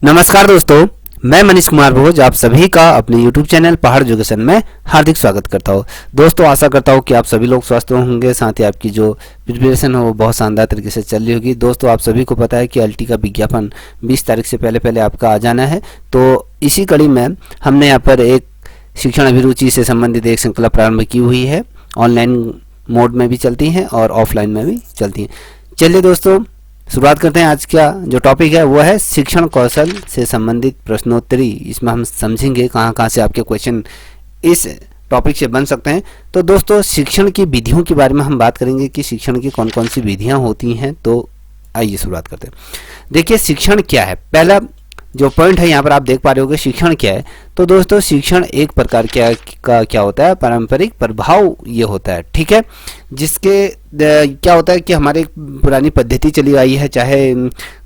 नमस्कार दोस्तों, मैं मनीष कुमार भोज आप सभी का अपने YouTube चैनल पहाड़ एजुकेशन में हार्दिक स्वागत करता हूं। दोस्तों, आशा करता हूं कि आप सभी लोग स्वस्थ होंगे, साथ ही आपकी जो प्रिपरेशन हो वो बहुत शानदार तरीके से चल रही होगी। दोस्तों, आप सभी को पता है कि एलटी का विज्ञापन 20 तारीख से पहले पहले आपका आ जाना है। तो इसी कड़ी में हमने यहाँ पर एक शिक्षण अभिरुचि से संबंधित एक श्रृंखला प्रारंभ की हुई है। ऑनलाइन मोड में भी चलती हैं और ऑफलाइन में भी चलती हैं। चलिए दोस्तों, शुरुआत करते हैं। आज का जो टॉपिक है वो है शिक्षण कौशल से संबंधित प्रश्नोत्तरी। इसमें हम समझेंगे कहाँ कहाँ से आपके क्वेश्चन इस टॉपिक से बन सकते हैं। तो दोस्तों, शिक्षण की विधियों के बारे में हम बात करेंगे कि शिक्षण की कौन कौन सी विधियाँ होती हैं। तो आइए शुरुआत करते हैं। देखिए, शिक्षण क्या है। पहला जो पॉइंट है यहाँ पर आप देख पा रहे होंगे, शिक्षण क्या है। तो दोस्तों, शिक्षण एक प्रकार क्या होता है, पारंपरिक प्रभाव ये होता है, ठीक है। जिसके क्या होता है कि हमारे एक पुरानी पद्धति चली आई है, चाहे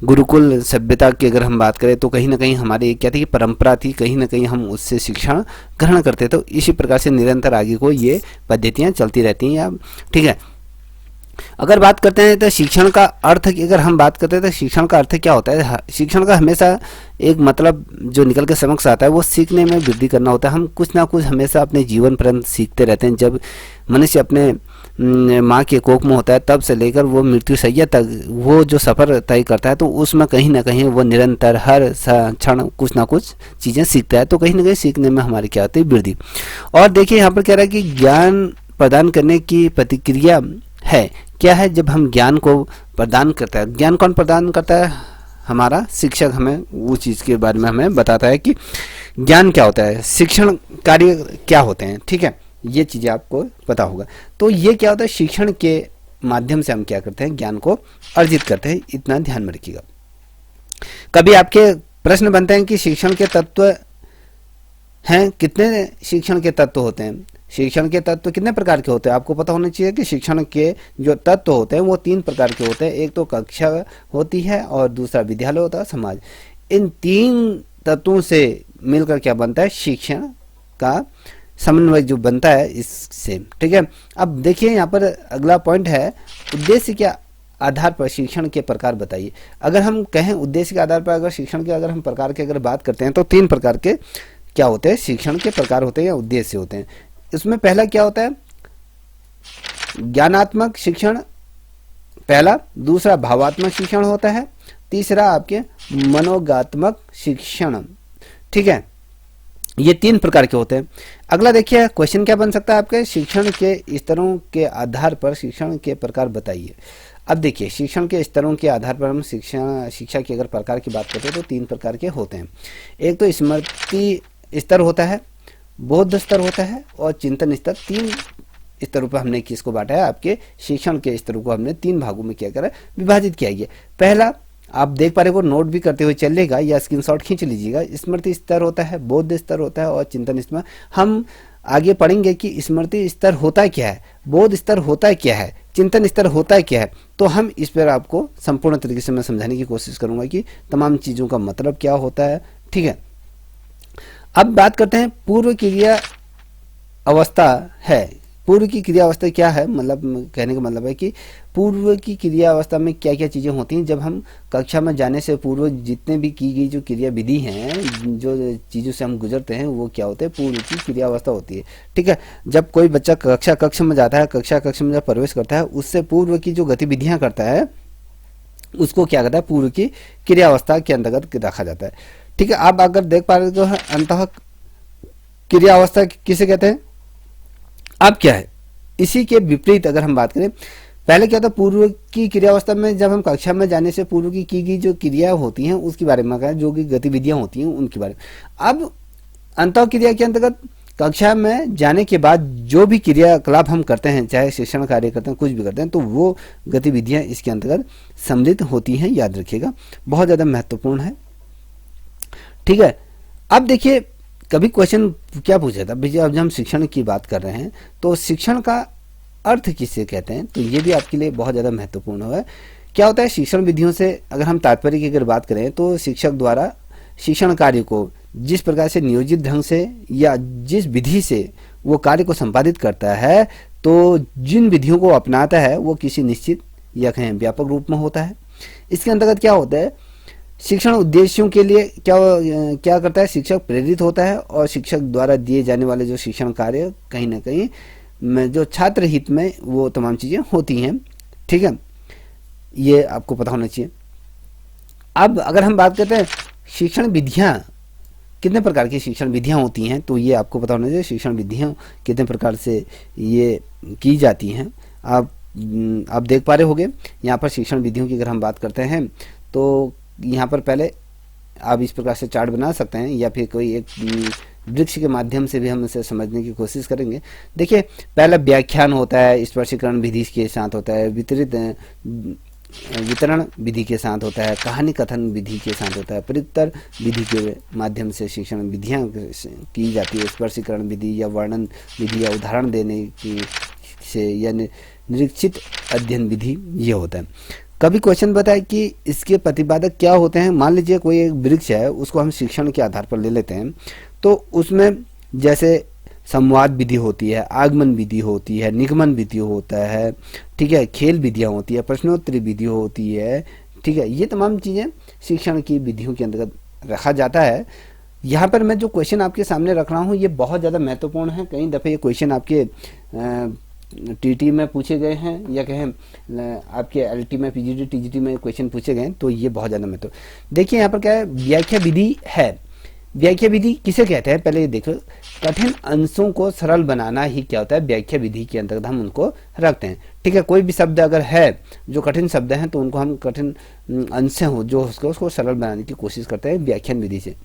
गुरुकुल सभ्यता की अगर हम बात करें तो कहीं ना कहीं हमारी क्या थी, परंपरा थी, कहीं ना कहीं हम उससे शिक्षण ग्रहण करते। तो इसी प्रकार से निरंतर आगे को ये पद्धतियाँ चलती रहती हैं, ठीक है। अगर बात करते हैं तो शिक्षण का अर्थ की अगर हम बात करते हैं तो शिक्षण का अर्थ क्या होता है। शिक्षण का हमेशा एक मतलब जो निकल के समक्ष आता है वो सीखने में वृद्धि करना होता है। हम कुछ ना कुछ हमेशा अपने जीवन पर्यंत सीखते रहते हैं। जब मनुष्य अपने माँ के कोख में होता है तब से लेकर वो मृत्यु सैया तक वो जो सफ़र तय करता है, तो उसमें कहीं ना कहीं वो निरंतर हर क्षण कुछ ना कुछ चीज़ें सीखता है। तो कहीं ना कहीं सीखने में हमारी क्या होती है, वृद्धि। और देखिए यहाँ पर कह रहा है कि ज्ञान प्रदान करने की प्रतिक्रिया है। क्या है, जब हम ज्ञान को प्रदान करता है, ज्ञान कौन प्रदान करता है, हमारा शिक्षक हमें वो चीज़ के बारे में हमें बताता है कि ज्ञान क्या होता है, शिक्षण कार्य क्या होते हैं, ठीक है। ये चीज़ें आपको पता होगा। तो ये क्या होता है, शिक्षण के माध्यम से हम क्या करते हैं, ज्ञान को अर्जित करते हैं। इतना ध्यान में रखिएगा। कभी आपके प्रश्न बनते हैं कि शिक्षण के तत्व हैं, कितने शिक्षण के तत्व होते हैं, शिक्षण के तत्व कितने प्रकार के होते हैं। आपको पता होना चाहिए कि शिक्षण के जो तत्व होते हैं वो 3 प्रकार के होते हैं। एक तो कक्षा होती है और दूसरा विद्यालय होता है, समाज। इन 3 तत्वों से मिलकर क्या बनता है, शिक्षण का समन्वय जो बनता है इससे, ठीक है। अब देखिए यहाँ पर अगला पॉइंट है, उद्देश्य के आधार पर शिक्षण के प्रकार बताइए। अगर हम कहें उद्देश्य के आधार पर अगर शिक्षण के अगर हम प्रकार की अगर बात करते हैं तो 3 प्रकार के क्या होते हैं, शिक्षण के प्रकार होते हैं या उद्देश्य होते हैं। इसमें पहला क्या होता है, ज्ञानात्मक शिक्षण पहला, दूसरा भावात्मक शिक्षण होता है, तीसरा आपके मनोगात्मक शिक्षण, ठीक है। ये 3 प्रकार के होते हैं। अगला देखिए क्वेश्चन क्या बन सकता है आपके, शिक्षण के स्तरों के आधार पर शिक्षण के प्रकार बताइए। अब देखिए, शिक्षण के स्तरों के आधार पर हम शिक्षा की अगर प्रकार की बात करते हैं तो 3 प्रकार के होते हैं। एक तो स्मृति स्तर होता है, बौद्ध स्तर होता है और चिंतन स्तर। 3 स्तरों पर हमने किसको बांटा है, आपके शिक्षण के स्तरों को हमने 3 भागों में क्या करा, विभाजित किया गया। पहला आप देख पा रहे हो, नोट भी करते हुए चलेगा या स्क्रीनशॉट खींच लीजिएगा। स्मृति स्तर होता है, बौद्ध स्तर होता है और चिंतन स्तर। हम आगे पढ़ेंगे कि स्मृति स्तर होता क्या है, बौद्ध स्तर होता क्या है, चिंतन स्तर होता क्या है। तो हम इस पर आपको संपूर्ण तरीके से मैं समझाने की कोशिश करूंगा कि तमाम चीज़ों का मतलब क्या होता है, ठीक है। अब बात करते हैं पूर्व क्रिया अवस्था है। पूर्व की क्रिया अवस्था क्या है, मतलब कहने का मतलब है कि पूर्व की क्रिया अवस्था में क्या क्या चीज़ें होती हैं। जब हम कक्षा में जाने से पूर्व जितने भी की गई जो क्रिया विधि हैं, जो चीज़ों से हम गुजरते हैं, वो क्या होते हैं, पूर्व की क्रिया अवस्था होती है, ठीक है। जब कोई बच्चा कक्षा में जाता है, कक्षा में जब प्रवेश करता है, उससे पूर्व की जो गतिविधियाँ करता है उसको क्या कहता है, पूर्व की क्रिया अवस्था के अंतर्गत रखा जाता है, ठीक है। आप अगर देख पा रहे हो अंतः क्रिया अवस्था किसे कहते हैं। अब क्या है, इसी के विपरीत अगर हम बात करें, पहले क्या था, पूर्व की क्रिया अवस्था में जब हम कक्षा में जाने से पूर्व की गई जो क्रिया होती हैं उसके बारे में कहा, जो कि गतिविधियां होती हैं उनके बारे में। अब अंतः क्रिया के अंतर्गत कक्षा में जाने के बाद जो भी क्रियाकलाप हम करते हैं, चाहे शिक्षण कार्य करते हैं, कुछ भी करते हैं, तो वो गतिविधियां इसके अंतर्गत सम्मिलित होती हैं। याद रखिएगा, बहुत ज़्यादा महत्वपूर्ण है, ठीक है। अब देखिए, कभी क्वेश्चन क्या पूछा था, भैया अब जब हम शिक्षण की बात कर रहे हैं तो शिक्षण का अर्थ किसे कहते हैं, तो ये भी आपके लिए बहुत ज़्यादा महत्वपूर्ण है। क्या होता है, शिक्षण विधियों से अगर हम तात्पर्य की अगर बात करें तो शिक्षक द्वारा शिक्षण कार्य को जिस प्रकार से नियोजित ढंग से या जिस विधि से वो कार्य को संपादित करता है, तो जिन विधियों को अपनाता है वो किसी निश्चित या कहें व्यापक रूप में होता है। इसके अंतर्गत क्या होता है, शिक्षण उद्देश्यों के लिए क्या करता है, शिक्षक प्रेरित होता है और शिक्षक द्वारा दिए जाने वाले जो शिक्षण कार्य कहीं ना कहीं जो छात्र हित में वो तमाम चीज़ें होती हैं। ठीक है, ये आपको पता होना चाहिए। अब अगर हम बात करते हैं शिक्षण विधियाँ, कितने प्रकार की शिक्षण विधियाँ होती हैं, तो ये आपको पता होना चाहिए शिक्षण विधियाँ कितने प्रकार से ये की जाती हैं। आप देख पा रहे होंगे यहाँ पर शिक्षण विधियों की अगर हम बात करते हैं तो यहाँ पर पहले आप इस प्रकार से चार्ट बना सकते हैं या फिर कोई एक वृक्ष के माध्यम से भी हम इसे समझने की कोशिश करेंगे। देखिए, पहला व्याख्यान होता है, स्पष्टीकरण विधि के साथ होता है, वितरण विधि के साथ होता है, कहानी कथन विधि के साथ होता है, प्रत्युत्तर विधि के माध्यम से शिक्षण विधियाँ की जाती है, स्पष्टीकरण विधि या वर्णन विधि या उदाहरण देने की से या निरीक्षित अध्ययन विधि ये होता है। कभी क्वेश्चन बताए कि इसके प्रतिपादक क्या होते हैं। मान लीजिए कोई एक वृक्ष है, उसको हम शिक्षण के आधार पर ले लेते हैं, तो उसमें जैसे संवाद विधि होती है, आगमन विधि होती है, निगमन विधि होता है, ठीक है, खेल विधियाँ होती है, प्रश्नोत्तरी विधि होती है, ठीक है, ये तमाम चीज़ें शिक्षण की विधियों के अंतर्गत रखा जाता है। यहाँ पर मैं जो क्वेश्चन आपके सामने रख रहा हूँ ये बहुत ज़्यादा महत्वपूर्ण है। कई दफ़े ये क्वेश्चन आपके टीटी में पूछे गए हैं या कहें आपके एलटी में, पीजीटी, टीजीटी में क्वेश्चन पूछे गए हैं, तो ये बहुत ज़्यादा महत्व। देखिए यहाँ पर क्या है, व्याख्या विधि है। व्याख्या विधि किसे कहते हैं, पहले ये देखो। कठिन अंशों को सरल बनाना ही क्या होता है, व्याख्या विधि के अंतर्गत हम उनको रखते हैं। ठीक है, कोई भी शब्द अगर है जो कठिन शब्द हैं तो उनको हम कठिन अंश हो जो उसको सरल बनाने की कोशिश करते हैं व्याख्यान विधि से।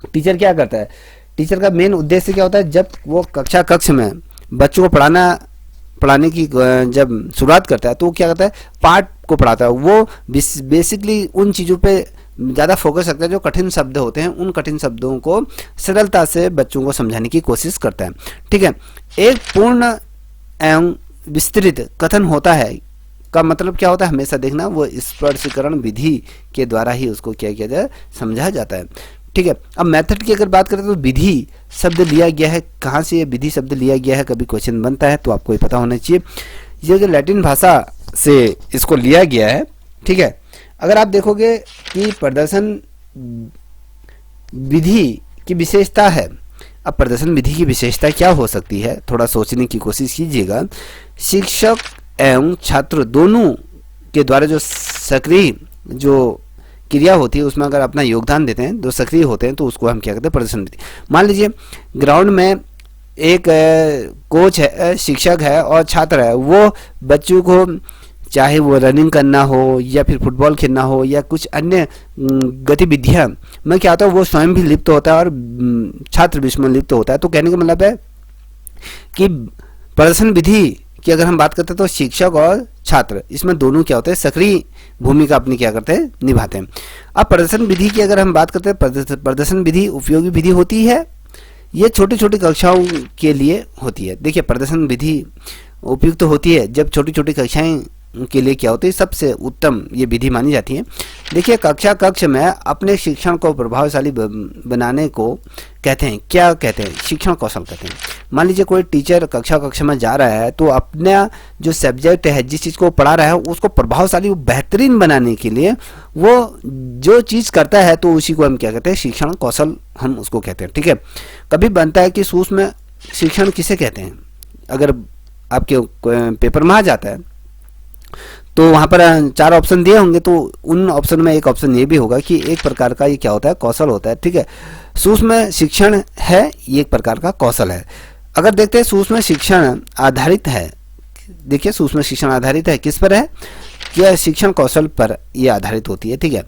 टीचर क्या करता है, टीचर का मेन उद्देश्य क्या होता है, जब वो कक्ष में बच्चों को पढ़ाने की जब शुरुआत करता है तो क्या करता है, पाठ को पढ़ाता है। वो बेसिकली उन चीज़ों पे ज़्यादा फोकस रखता है जो कठिन शब्द होते हैं, उन कठिन शब्दों को सरलता से बच्चों को समझाने की कोशिश करता है। ठीक है, एक पूर्ण एवं विस्तृत कथन होता है का मतलब क्या होता है, हमेशा देखना वो स्पष्टीकरण विधि के द्वारा ही उसको क्या किया जाए, समझा जाता है। ठीक है, अब मेथड की अगर बात करें तो विधि शब्द लिया गया है, कहाँ से ये विधि शब्द लिया गया है, कभी क्वेश्चन बनता है तो आपको ये पता होना चाहिए। ये जो लैटिन भाषा से इसको लिया गया है। ठीक है, अगर आप देखोगे कि प्रदर्शन विधि की विशेषता है। अब प्रदर्शन विधि की विशेषता क्या हो सकती है, थोड़ा सोचने की कोशिश कीजिएगा। शिक्षक एवं छात्र दोनों के द्वारा जो सक्रिय जो क्रिया होती है उसमें अगर अपना योगदान देते हैं, जो सक्रिय होते हैं, तो उसको हम क्या कहते हैं, प्रदर्शन विधि। मान लीजिए ग्राउंड में एक कोच है, शिक्षक है और छात्र है, वो बच्चों को चाहे वो रनिंग करना हो या फिर फुटबॉल खेलना हो या कुछ अन्य गतिविधियां में क्या होता है, वो स्वयं भी लिप्त होता है और छात्र भी इसमें लिप्त होता है। तो कहने का मतलब है कि प्रदर्शन विधि की अगर हम बात करते हैं तो शिक्षक और छात्र इसमें दोनों क्या होते हैं, सक्रिय भूमिका अपनी क्या करते हैं, निभाते हैं। अब प्रदर्शन विधि की अगर हम बात करते हैं, प्रदर्शन विधि उपयोगी विधि होती है, ये छोटी छोटी कक्षाओं के लिए होती है। देखिए, प्रदर्शन विधि उपयुक्त होती है जब छोटी छोटी कक्षाएं के लिए क्या होती है, सबसे उत्तम ये विधि मानी जाती है। देखिए, कक्ष में अपने शिक्षण को प्रभावशाली बनाने को कहते हैं, क्या कहते हैं, शिक्षण कौशल कहते हैं। मान लीजिए कोई टीचर कक्ष में जा रहा है तो अपना जो सब्जेक्ट है, जिस चीज़ को पढ़ा रहा है उसको प्रभावशाली बेहतरीन बनाने के लिए वो जो चीज़ करता है तो उसी को हम क्या कहते हैं, शिक्षण कौशल हम उसको कहते हैं। ठीक है, कभी बनता है कि सूक्ष्म शिक्षण किसे कहते हैं, अगर आपके पेपर में आ जाता है तो वहाँ पर 4 ऑप्शन दिए होंगे, तो उन ऑप्शन में एक ऑप्शन ये भी होगा कि एक प्रकार का ये क्या होता है, कौशल होता है। ठीक है, सूक्ष्म शिक्षण है, ये एक प्रकार का कौशल है। अगर देखते हैं सूक्ष्म शिक्षण आधारित है, देखिए सूक्ष्म शिक्षण आधारित है किस पर है, क्या शिक्षण कौशल पर ये आधारित होती है। ठीक है,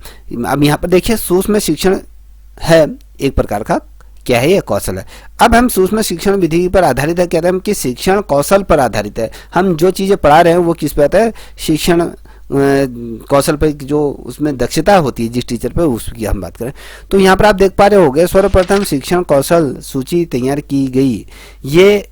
अब यहाँ पर देखिए सूक्ष्म शिक्षण है एक प्रकार का क्या है, ये कौशल है। अब हम सूक्ष्म शिक्षण विधि पर आधारित है, कहते हैं कि शिक्षण कौशल पर आधारित है। हम जो चीज़ें पढ़ा रहे हैं वो किस पे आता है, शिक्षण कौशल पर, जो उसमें दक्षता होती है जिस टीचर पे, उसकी हम बात करें तो यहाँ पर आप देख पा रहे होंगे सर्वप्रथम शिक्षण कौशल सूची तैयार की गई। ये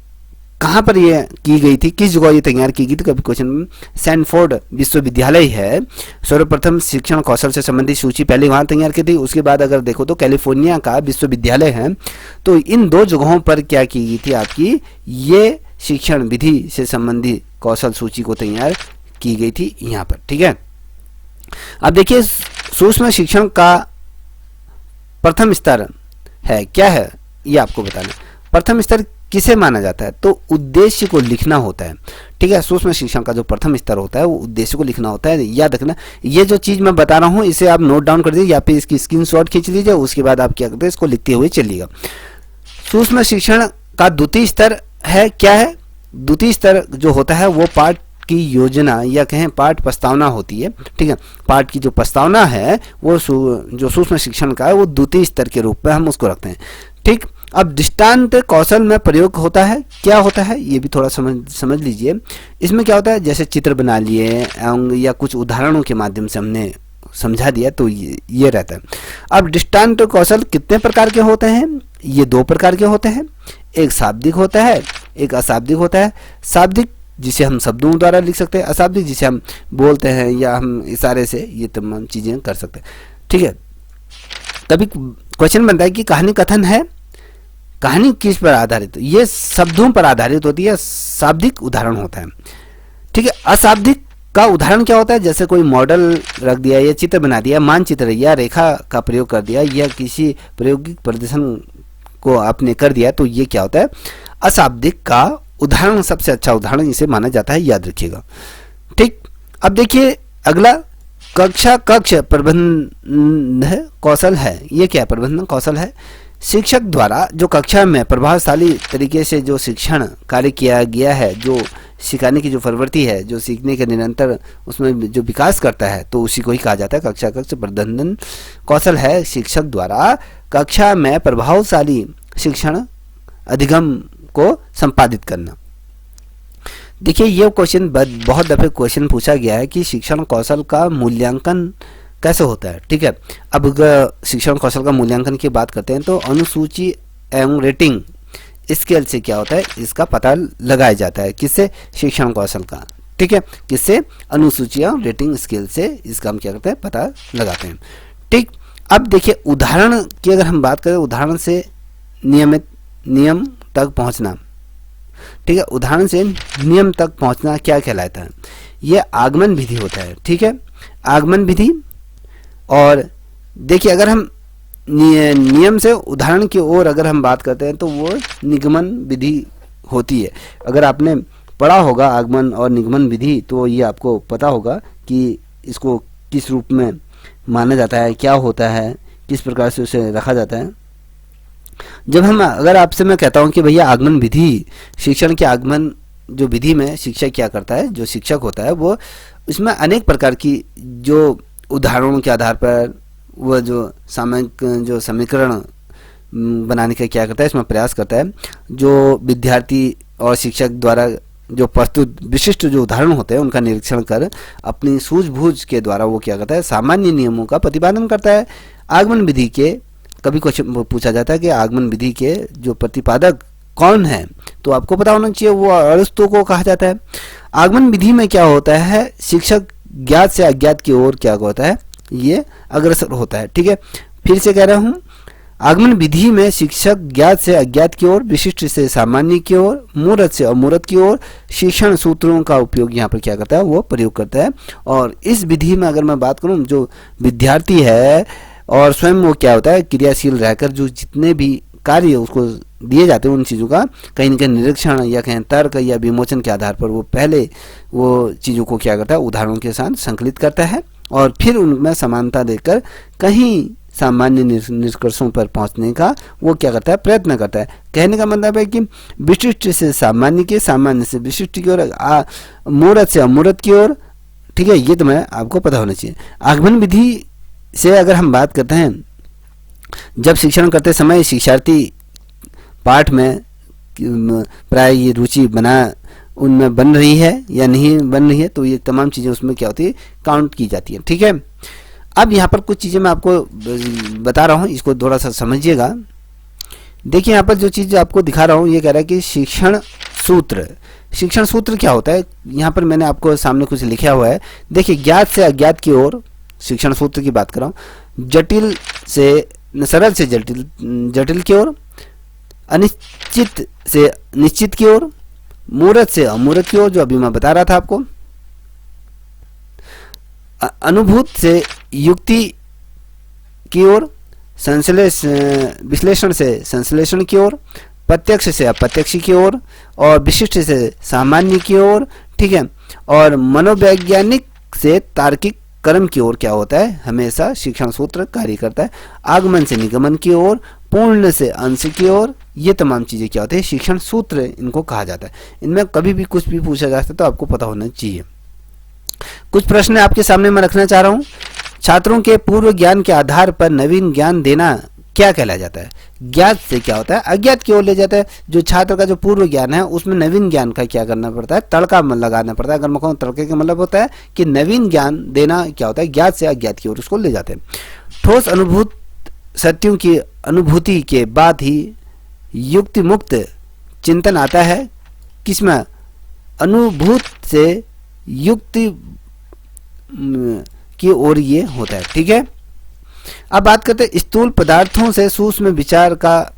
कहाँ पर ये की गई थी, किस जगह ये तैयार की गई थी, कभी क्वेश्चन सैनफोर्ड विश्वविद्यालय है, सर्वप्रथम शिक्षण कौशल से संबंधित सूची पहले वहाँ तैयार की थी। उसके बाद अगर देखो तो कैलिफोर्निया का विश्वविद्यालय है। तो इन 2 जगहों पर क्या की गई थी आपकी, ये शिक्षण विधि से संबंधित कौशल सूची को तैयार की गई थी यहाँ पर। ठीक है, अब देखिए सूक्ष्म शिक्षण का प्रथम स्तर है, क्या है ये आपको बताना। प्रथम स्तर किसे माना जाता है, तो उद्देश्य को लिखना होता है। ठीक है, सूक्ष्म शिक्षण का जो प्रथम स्तर होता है वो उद्देश्य को लिखना होता है। याद रखना, ये जो चीज मैं बता रहा हूँ इसे आप नोट डाउन कर दीजिए या फिर इसकी स्क्रीनशॉट खींच लीजिए, उसके बाद आप क्या करते हैं, इसको लिखते हुए चलिएगा। सूक्ष्म शिक्षण का द्वितीय स्तर है, क्या है, द्वितीय स्तर जो होता है वो पाठ की योजना या कहें पाठ प्रस्तावना होती है। ठीक है, पाठ की जो प्रस्तावना है वो जो सूक्ष्म शिक्षण का है वो द्वितीय स्तर के रूप में हम उसको रखते हैं। ठीक, अब दृष्टांत कौशल में प्रयोग होता है, क्या होता है ये भी थोड़ा समझ लीजिए। इसमें क्या होता है, जैसे चित्र बना लिए या कुछ उदाहरणों के माध्यम से हमने समझा दिया, तो ये रहता है। अब दृष्टांत कौशल कितने प्रकार के होते हैं, ये 2 प्रकार के होते हैं। एक शाब्दिक होता है, एक अशाब्दिक होता है। शाब्दिक जिसे हम शब्दों द्वारा लिख सकते हैं, अशाब्दिक जिसे हम बोलते हैं या हम इशारे से ये तमाम चीजें कर सकते हैं। ठीक है, कभी क्वेश्चन बनता है कि कहानी कथन है, कहानी किस पर आधारित, ये शब्दों पर आधारित होती है, शाब्दिक उदाहरण होता है। ठीक है, अशाब्दिक का उदाहरण क्या होता है, जैसे कोई मॉडल रख दिया या चित्र बना दिया, मानचित्र या रेखा का प्रयोग कर दिया या किसी प्रायोगिक प्रदर्शन को आपने कर दिया, तो ये क्या होता है, अशाब्दिक का उदाहरण सबसे अच्छा उदाहरण इसे माना जाता है, याद रखिएगा। ठीक, अब देखिए अगला कक्ष प्रबंधन कौशल है। ये क्या है, प्रबंधन कौशल है। शिक्षक द्वारा जो कक्षा में प्रभावशाली तरीके से जो शिक्षण कार्य किया गया है, जो सिखाने की जो प्रवृत्ति है, जो सीखने के निरंतर उसमें जो विकास करता है, तो उसी को ही कहा जाता है कक्ष प्रबंधन कौशल है। शिक्षक द्वारा कक्षा में प्रभावशाली शिक्षण अधिगम को संपादित करना। देखिए ये क्वेश्चन बहुत दफे क्वेश्चन पूछा गया है कि शिक्षण कौशल का मूल्यांकन कैसे होता है। ठीक है, अब शिक्षण कौशल का मूल्यांकन की बात करते हैं तो अनुसूची एवं रेटिंग स्केल से क्या होता है, इसका पता लगाया जाता है। किससे, शिक्षण कौशल का। ठीक है, किससे, अनुसूची एवं रेटिंग स्केल से इसका हम क्या करते हैं, पता लगाते हैं। ठीक, अब देखिए उदाहरण की अगर हम बात करें, उदाहरण से नियम तक पहुंचना। ठीक है, उदाहरण से नियम तक पहुंचना क्या कहलाता है, यह आगमन विधि होता है। ठीक है, आगमन विधि। और देखिए अगर हम नियम से उदाहरण की ओर अगर हम बात करते हैं तो वो निगमन विधि होती है। अगर आपने पढ़ा होगा आगमन और निगमन विधि तो ये आपको पता होगा कि इसको किस रूप में माना जाता है, क्या होता है, किस प्रकार से उसे रखा जाता है। जब हम अगर आपसे मैं कहता हूं कि भैया आगमन विधि, शिक्षण के आगमन जो विधि में शिक्षक क्या करता है, जो शिक्षक होता है वो इसमें अनेक प्रकार की जो उदाहरणों के आधार पर वह जो समीकरण बनाने का क्या करता है, इसमें प्रयास करता है। जो विद्यार्थी और शिक्षक द्वारा जो प्रस्तुत विशिष्ट जो उदाहरण होते हैं उनका निरीक्षण कर अपनी सूझबूझ के द्वारा वो क्या करता है, सामान्य नियमों का प्रतिपादन करता है। आगमन विधि के कभी क्वेश्चन पूछा जाता है कि आगमन विधि के जो प्रतिपादक कौन है, तो आपको पता होना चाहिए, वो अरस्तु को कहा जाता है। आगमन विधि में क्या होता है, शिक्षक ज्ञात से अज्ञात की ओर क्या होता है, ये अग्रसर होता है। ठीक है, फिर से कह रहा हूं, आगमन विधि में शिक्षक ज्ञात से अज्ञात की ओर, विशिष्ट से सामान्य की ओर, मूर्त से अमूर्त की ओर शिक्षण सूत्रों का उपयोग यहाँ पर क्या करता है, वो प्रयोग करता है। और इस विधि में अगर मैं बात करूं, जो विद्यार्थी है और स्वयं वो क्या होता है, क्रियाशील रहकर जो जितने भी कार्य उसको दिए जाते हैं उन चीज़ों का कहीं न कहीं निरीक्षण या कहीं तर्क या विमोचन के आधार पर वो पहले वो चीज़ों को क्या करता है, उदाहरणों के साथ संकलित करता है और फिर उनमें समानता देकर कहीं सामान्य निष्कर्षों पर पहुंचने का वो क्या करता है, प्रयत्न करता है। कहने का मतलब है कि विशिष्ट से सामान्य की, सामान्य से विशिष्ट की ओर, मूर्त से अमूर्त की ओर। ठीक है, ये तो मैं आपको पता होना चाहिए। आगमन विधि से अगर हम बात करते हैं, जब शिक्षण करते समय शिक्षार्थी पाठ में प्राय ये रुचि उनमें बन रही है या नहीं बन रही है, तो ये तमाम चीज़ें उसमें क्या होती है, काउंट की जाती है। ठीक है, अब यहाँ पर कुछ चीज़ें मैं आपको बता रहा हूँ, इसको थोड़ा सा समझिएगा। देखिए यहाँ पर जो चीज़ आपको दिखा रहा हूँ, ये कह रहा है कि शिक्षण सूत्र। शिक्षण सूत्र क्या होता है, यहाँ पर मैंने आपको सामने कुछ लिखा हुआ है। देखिए ज्ञात से अज्ञात की ओर शिक्षण सूत्र की बात कर रहा हूँ, जटिल से सरल से जटिल की ओर, अनिश्चित से निश्चित की ओर, मूर्त से अमूर्त की ओर, जो अभी मैं बता रहा था आपको, अनुभूत से युक्ति की ओर, विश्लेषण से संश्लेषण की ओर, प्रत्यक्ष से अप्रत्यक्ष की ओर और विशिष्ट से सामान्य की ओर, ठीक है। और मनोवैज्ञानिक से तार्किक कर्म की ओर क्या होता है, हमेशा शिक्षण सूत्र कार्य करता है। आगमन से निगमन की ओर, पूर्ण से अंश की ओर, ये तमाम चीजें क्या होती है, शिक्षण सूत्र इनको कहा जाता है। इनमें कभी भी कुछ भी पूछा जा सकता है तो आपको पता होना चाहिए। कुछ प्रश्न आपके सामने मैं रखना चाह रहा हूं। छात्रों के पूर्व ज्ञान के आधार पर नवीन ज्ञान देना क्या कहलाया जाता है। ज्ञात से क्या होता है, अज्ञात की ओर ले जाता है। जो छात्र का जो पूर्व ज्ञान है उसमें नवीन ज्ञान का क्या करना पड़ता है, तड़का लगाना पड़ता है। अगर मैं कहूँ तड़के का मतलब होता है कि नवीन ज्ञान देना क्या होता है, ज्ञात से अज्ञात की ओर उसको ले जाते हैं। ठोस अनुभूत सत्यों की अनुभूति के बाद ही युक्ति मुक्त चिंतन आता है। किसमें, अनुभूत से युक्ति की ओर ये होता है, ठीक है। अब बात करते हैं स्थूल पदार्थों से सूक्ष्म विचार का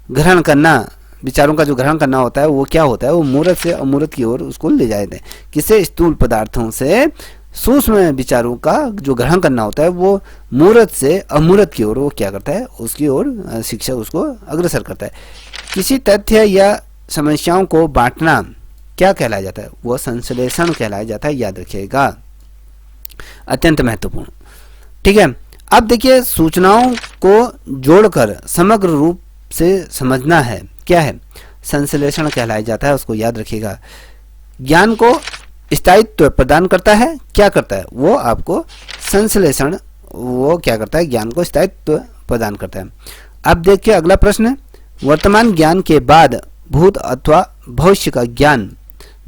ग्रहण करना। विचारों का जो ग्रहण करना होता है वो क्या होता है, वो मूर्त से अमूर्त की ओर उसको ले जाते हैं। किसे, स्थूल पदार्थों से सूक्ष्म विचारों का जो ग्रहण करना होता है वो मूर्त से अमूर्त की ओर वो क्या करता है, उसकी ओर शिक्षक उसको अग्रसर करता है। किसी तथ्य या समस्याओं को बांटना क्या कहलाया जाता है, वो संश्लेषण कहलाया जाता है, याद रखिएगा, अत्यंत महत्वपूर्ण, ठीक है। अब देखिए सूचनाओं को जोड़कर समग्र रूप से समझना है, क्या है, संश्लेषण कहलाया जाता है, उसको याद रखिएगा। ज्ञान को स्थायित्व प्रदान करता है, क्या करता है, वो आपको संश्लेषण वो क्या करता है, ज्ञान को स्थायित्व प्रदान करता है। अब देखिए अगला प्रश्न, वर्तमान ज्ञान के बाद भूत अथवा भविष्य का ज्ञान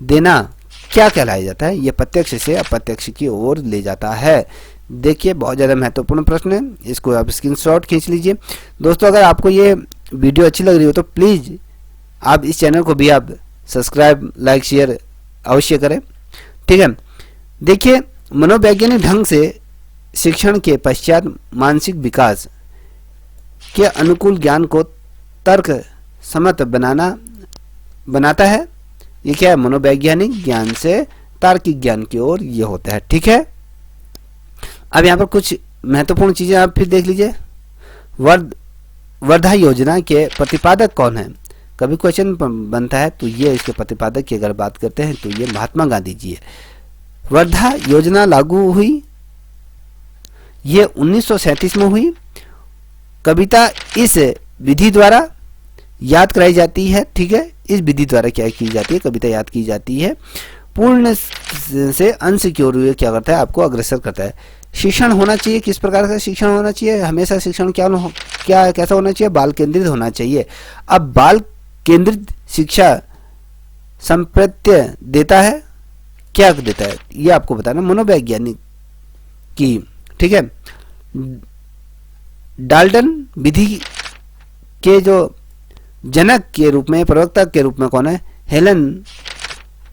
देना क्या कहलाया जाता है, ये प्रत्यक्ष से अप्रत्यक्ष की ओर ले जाता है। देखिए बहुत ज़्यादा महत्वपूर्ण प्रश्न है, इसको आप स्क्रीनशॉट खींच लीजिए। दोस्तों अगर आपको ये वीडियो अच्छी लग रही हो तो प्लीज़ आप इस चैनल को भी आप सब्सक्राइब, लाइक, शेयर अवश्य करें, ठीक है। देखिए मनोवैज्ञानिक ढंग से शिक्षण के पश्चात मानसिक विकास के अनुकूल ज्ञान को तर्क सम्मत बनाता है। ये क्या है, मनोवैज्ञानिक ज्ञान से तार्किक ज्ञान की ओर ये होता है, ठीक है। अब यहाँ पर कुछ महत्वपूर्ण चीजें आप फिर देख लीजिए। वर्धा योजना के प्रतिपादक कौन है, कभी क्वेश्चन बनता है तो ये इसके प्रतिपादक की अगर बात करते हैं तो ये महात्मा गांधी जी है। वर्धा योजना लागू हुई ये 1937 में हुई। कविता इस विधि द्वारा याद कराई जाती है, ठीक है। इस विधि द्वारा क्या की जाती है, कविता याद की जाती है। पूर्ण से अंश की ओर क्या करता है, आपको अग्रसर करता है। शिक्षण होना चाहिए, किस प्रकार का शिक्षण होना चाहिए, हमेशा शिक्षण क्या कैसा होना चाहिए, बाल केंद्रित होना चाहिए। अब बाल केंद्रित शिक्षा संप्रत्य देता है, क्या देता है, ये आपको बताना मनोवैज्ञानिक की, ठीक है। डाल्टन विधि के जो जनक के रूप में, प्रवक्ता के रूप में कौन है, हेलन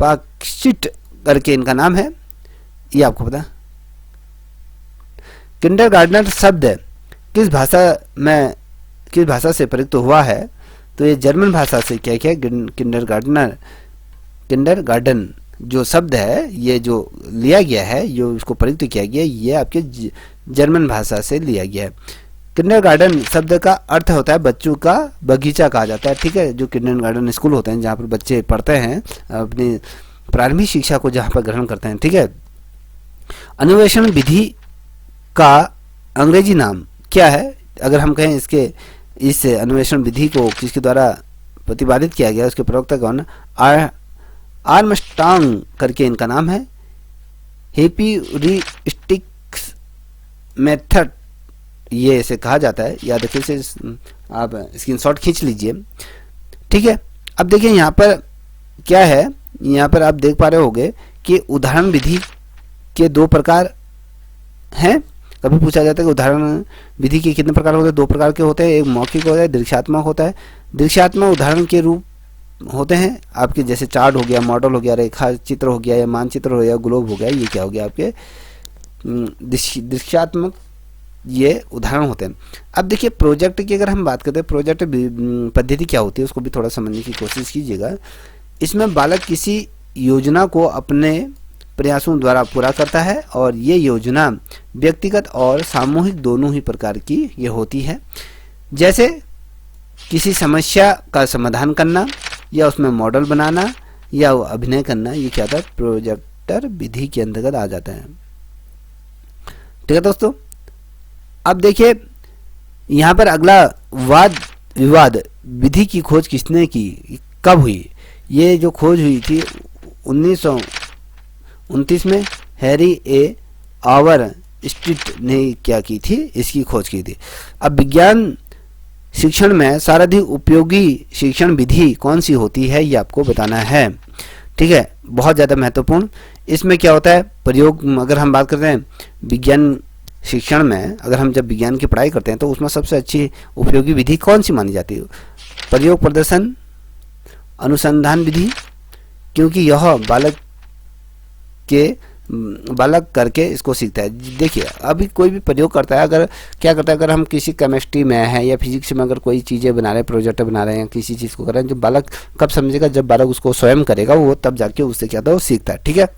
पाक्सिट करके इनका नाम है, ये आपको पता। किंडरगार्टनर शब्द किस भाषा से प्रयुक्त हुआ है, तो ये जर्मन भाषा से क्या क्या किंडरगार्टन जो शब्द है ये जो लिया गया है, जो इसको प्रयुक्त किया गया, ये आपके जर्मन भाषा से लिया गया है। किंडरगार्टन शब्द का अर्थ होता है बच्चों का बगीचा कहा जाता है, ठीक है। जो किंडरगार्टन स्कूल होते हैं जहाँ पर बच्चे पढ़ते हैं, अपनी प्रारंभिक शिक्षा को जहाँ पर ग्रहण करते हैं, ठीक है। अन्वेषण विधि का अंग्रेजी नाम क्या है, अगर हम कहें इसके इस अन्वेषण विधि को किसके द्वारा प्रतिपादित किया गया, उसके प्रवक्ता कौन, आर्मस्ट्रांग करके इनका नाम है। हेप्यूरिस्टिक्स मेथड ये इसे कहा जाता है, याद रखिए, इसे आप स्क्रीनशॉट खींच लीजिए, ठीक है। अब देखिए यहाँ पर क्या है, यहाँ पर आप देख पा रहे होंगे कि उदाहरण विधि के दो प्रकार हैं। कभी पूछा जाता है कि उदाहरण विधि के कितने प्रकार होते हैं, दो प्रकार के होते हैं, एक मौखिक होता है, दृश्यात्मक होता है। दृश्यात्मक उदाहरण के रूप होते हैं आपके, जैसे चार्ट हो गया, मॉडल हो गया, रेखा चित्र हो गया, या मानचित्र हो गया, ग्लोब हो गया, ये क्या हो गया आपके दृश्यात्मक ये उदाहरण होते हैं। अब देखिए प्रोजेक्ट की अगर हम बात करते हैं, प्रोजेक्ट पद्धति क्या होती है उसको भी थोड़ा समझने की कोशिश कीजिएगा। इसमें बालक किसी योजना को अपने प्रयासों द्वारा पूरा करता है और ये योजना व्यक्तिगत और सामूहिक दोनों ही प्रकार की ये होती है। जैसे किसी समस्या का समाधान करना या उसमें मॉडल बनाना या अभिनय करना, ये क्या था, प्रोजेक्टर विधि के अंतर्गत आ जाता है। ठीक है दोस्तों, अब देखिए यहाँ पर अगला वाद विवाद विधि की खोज किसने की, कब हुई। ये जो खोज हुई थी 1929 में हैरी ए आवर स्ट्रीट ने क्या की थी, इसकी खोज की थी। अब विज्ञान शिक्षण में सर्वाधिक उपयोगी शिक्षण विधि कौन सी होती है, ये आपको बताना है। ठीक है, बहुत ज़्यादा महत्वपूर्ण। इसमें क्या होता है, प्रयोग, अगर हम बात करते हैं विज्ञान शिक्षण में, अगर हम जब विज्ञान की पढ़ाई करते हैं तो उसमें सबसे अच्छी उपयोगी विधि कौन सी मानी जाती है, प्रयोग प्रदर्शन अनुसंधान विधि, क्योंकि यह बालक करके इसको सीखता है। देखिए अभी कोई भी प्रयोग करता है, अगर क्या करता है, अगर हम किसी केमिस्ट्री में है या फिजिक्स में अगर कोई चीज़ें बना रहे हैं, प्रोजेक्ट बना रहे हैं, किसी चीज़ को कर रहे हैं, जो बालक कब समझेगा, जब बालक उसको स्वयं करेगा, वो तब जाके उससे क्या था, वो सीखता है। ठीक है,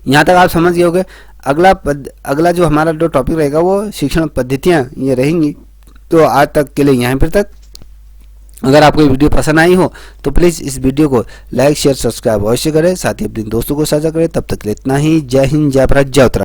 यहाँ तक आप समझ गए होंगे। अगला जो हमारा जो टॉपिक रहेगा वो शिक्षण पद्धतियाँ ये रहेंगी। तो आज तक के लिए यहाँ पर तक। अगर आपको ये वीडियो पसंद आई हो तो प्लीज़ इस वीडियो को लाइक शेयर सब्सक्राइब अवश्य करें, साथ ही अपने दोस्तों को साझा करें। तब तक के लिए इतना ही। जय हिंद, जय भारत, जय उत्तराखंड।